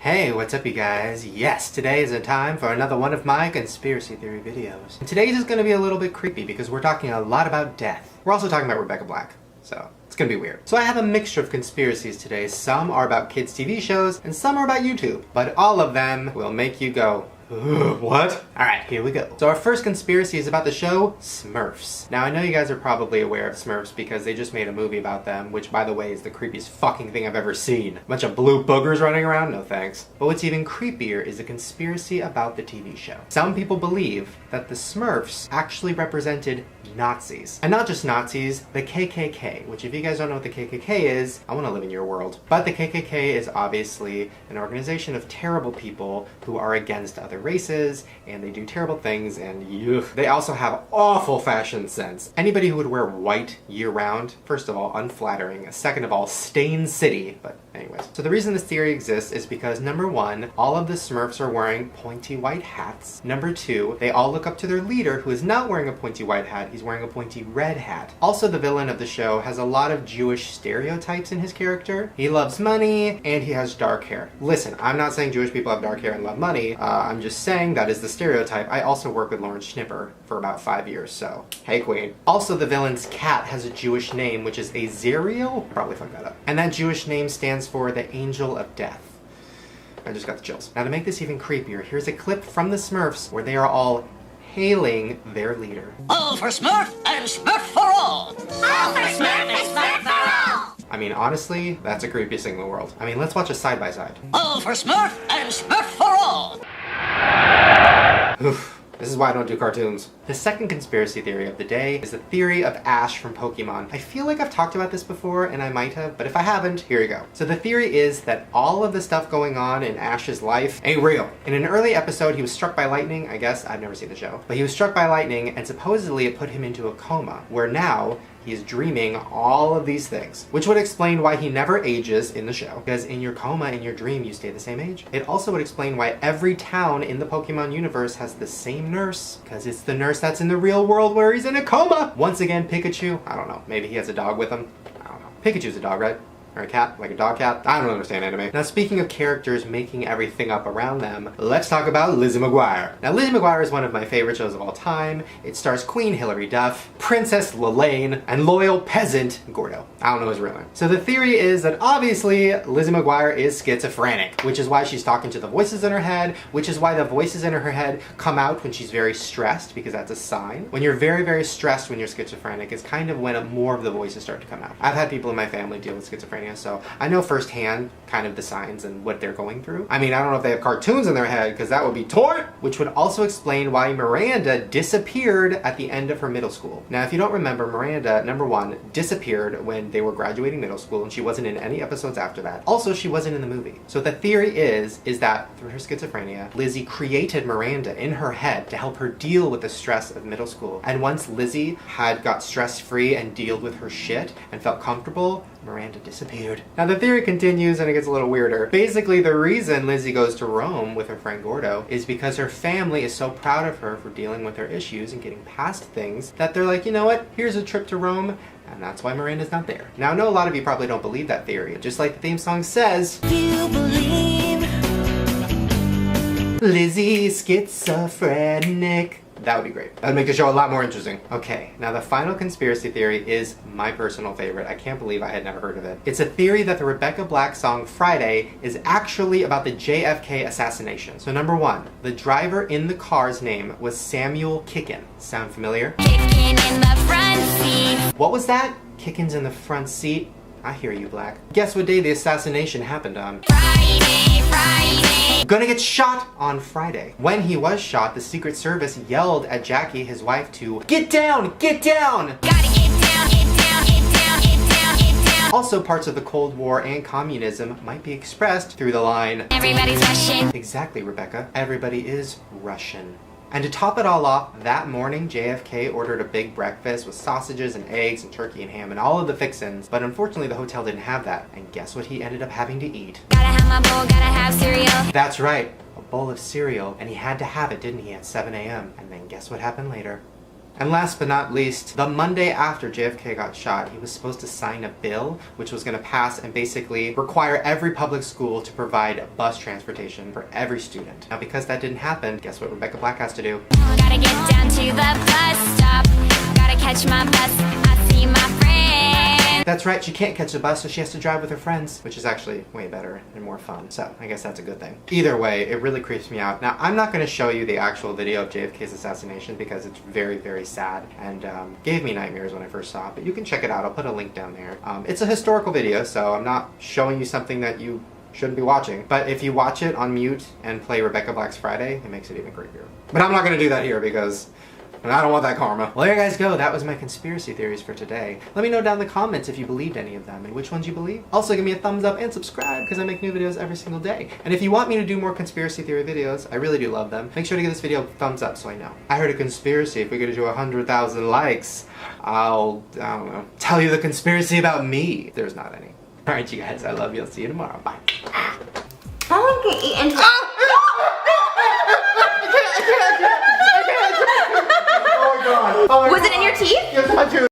Hey, what's up you guys? Yes, today is a time for another one of my conspiracy theory videos. And today's is gonna be a little bit creepy because we're talking a lot about death. We're also talking about Rebecca Black, so it's gonna be weird. So I have a mixture of conspiracies today. Some are about kids' TV shows, and some are about YouTube. But all of them will make you go, what? Alright, here we go. So our first conspiracy is about the show Smurfs. Now I know you guys are probably aware of Smurfs because they just made a movie about them, which by the way is the creepiest fucking thing I've ever seen. A bunch of blue boogers running around? No thanks. But what's even creepier is a conspiracy about the TV show. Some people believe that the Smurfs actually represented Nazis. And not just Nazis, the KKK, which if you guys don't know what the KKK is, I want to live in your world. But the KKK is obviously an organization of terrible people who are against other races, and they do terrible things, and yuck. They also have awful fashion sense. Anybody who would wear white year-round, first of all, unflattering, second of all, stain city, but anyways. So the reason this theory exists is because number one, all of the Smurfs are wearing pointy white hats. Number two, they all look up to their leader who is not wearing a pointy white hat, he's wearing a pointy red hat. Also, the villain of the show has a lot of Jewish stereotypes in his character. He loves money, and he has dark hair. Listen, I'm not saying Jewish people have dark hair and love money, I'm just saying that is the stereotype. I also worked with Lauren Schnipper for about 5 years, so hey queen. Also, the villain's cat has a Jewish name, which is Azariel. Probably fucked that up. And that Jewish name stands for the Angel of Death. I just got the chills. Now to make this even creepier, here's a clip from the Smurfs where they are all hailing their leader. All for Smurf and Smurf for all! All for Smurf and Smurf for all! I mean, honestly, that's the creepiest thing in the world. I mean, let's watch a side-by-side. All for Smurf and Smurf for all! Oof. This is why I don't do cartoons. The second conspiracy theory of the day is the theory of Ash from Pokemon. I feel like I've talked about this before, and I might have, but if I haven't, here you go. So the theory is that all of the stuff going on in Ash's life ain't real. In an early episode, he was struck by lightning, I guess, I've never seen the show, but he was struck by lightning, and supposedly it put him into a coma, where now he's dreaming all of these things, which would explain why he never ages in the show, because in your coma, in your dream, you stay the same age. It also would explain why every town in the Pokemon universe has the same nurse, because it's the nurse that's in the real world where he's in a coma. Once again, Pikachu, I don't know, maybe he has a dog with him, I don't know. Pikachu's a dog, right? Or a cat, like a dog cat. I don't understand anime. Now speaking of characters making everything up around them, let's talk about Lizzie McGuire. Now Lizzie McGuire is one of my favorite shows of all time. It stars Queen Hilary Duff, Princess Lelaine, and loyal peasant Gordo. I don't know his real name. So the theory is that obviously Lizzie McGuire is schizophrenic, which is why she's talking to the voices in her head, which is why the voices in her head come out when she's very stressed, because that's a sign. When you're very, very stressed when you're schizophrenic, it's kind of when more of the voices start to come out. I've had people in my family deal with schizophrenia, so I know firsthand kind of the signs and what they're going through. I mean, I don't know if they have cartoons in their head, because that would be toy! Which would also explain why Miranda disappeared at the end of her middle school. Now, if you don't remember, Miranda, number one, disappeared when they were graduating middle school, and she wasn't in any episodes after that. Also, she wasn't in the movie. So the theory is that through her schizophrenia, Lizzie created Miranda in her head to help her deal with the stress of middle school. And once Lizzie had got stress-free and dealt with her shit and felt comfortable, Miranda disappeared. Now the theory continues and it gets a little weirder. Basically, the reason Lizzie goes to Rome with her friend Gordo is because her family is so proud of her for dealing with her issues and getting past things that they're like, you know what, here's a trip to Rome, and that's why Miranda's not there. Now I know a lot of you probably don't believe that theory, just like the theme song says, you believe Lizzie's schizophrenic. That would be great. That would make the show a lot more interesting. Okay, now the final conspiracy theory is my personal favorite. I can't believe I had never heard of it. It's a theory that the Rebecca Black song Friday is actually about the JFK assassination. So number one, the driver in the car's name was Samuel Kickin. Sound familiar? Kicking in the front seat. What was that? Kickin's in the front seat? I hear you, Black. Guess what day the assassination happened on? Friday. Gonna get shot on Friday. When he was shot, the Secret Service yelled at Jackie, his wife, to get down, get down! Gotta get down, get down, get down, get down, get down. Also, parts of the Cold War and communism might be expressed through the line, Everybody's Russian. Exactly, Rebecca. Everybody is Russian. And to top it all off, that morning JFK ordered a big breakfast with sausages and eggs and turkey and ham and all of the fixins, but unfortunately the hotel didn't have that. And guess what he ended up having to eat? Gotta have my bowl, gotta have cereal. That's right, a bowl of cereal, and he had to have it, didn't he, at 7 a.m. And then guess what happened later? And last but not least, the Monday after JFK got shot, he was supposed to sign a bill which was going to pass and basically require every public school to provide bus transportation for every student. Now because that didn't happen, guess what Rebecca Black has to do? Gotta get down to the bus stop. Gotta catch my bus. I see my friend. That's right, she can't catch the bus, so she has to drive with her friends, which is actually way better and more fun. So I guess that's a good thing. Either way, it really creeps me out. Now, I'm not going to show you the actual video of JFK's assassination because it's very, very sad and gave me nightmares when I first saw it, but you can check it out. I'll put a link down there. It's a historical video, so I'm not showing you something that you shouldn't be watching. But if you watch it on mute and play Rebecca Black's Friday, it makes it even creepier. But I'm not going to do that here because I don't want that karma. Well, there you guys go. That was my conspiracy theories for today. Let me know down in the comments if you believed any of them and which ones you believe. Also, give me a thumbs up and subscribe because I make new videos every single day. And if you want me to do more conspiracy theory videos, I really do love them, make sure to give this video a thumbs up so I know. I heard a conspiracy. If we get to 100,000 likes, I don't know, tell you the conspiracy about me. There's not any. All right, you guys. I love you. I'll see you tomorrow. Bye. I like to eat and Oh my God. Was it in your teeth? Yes, my tooth.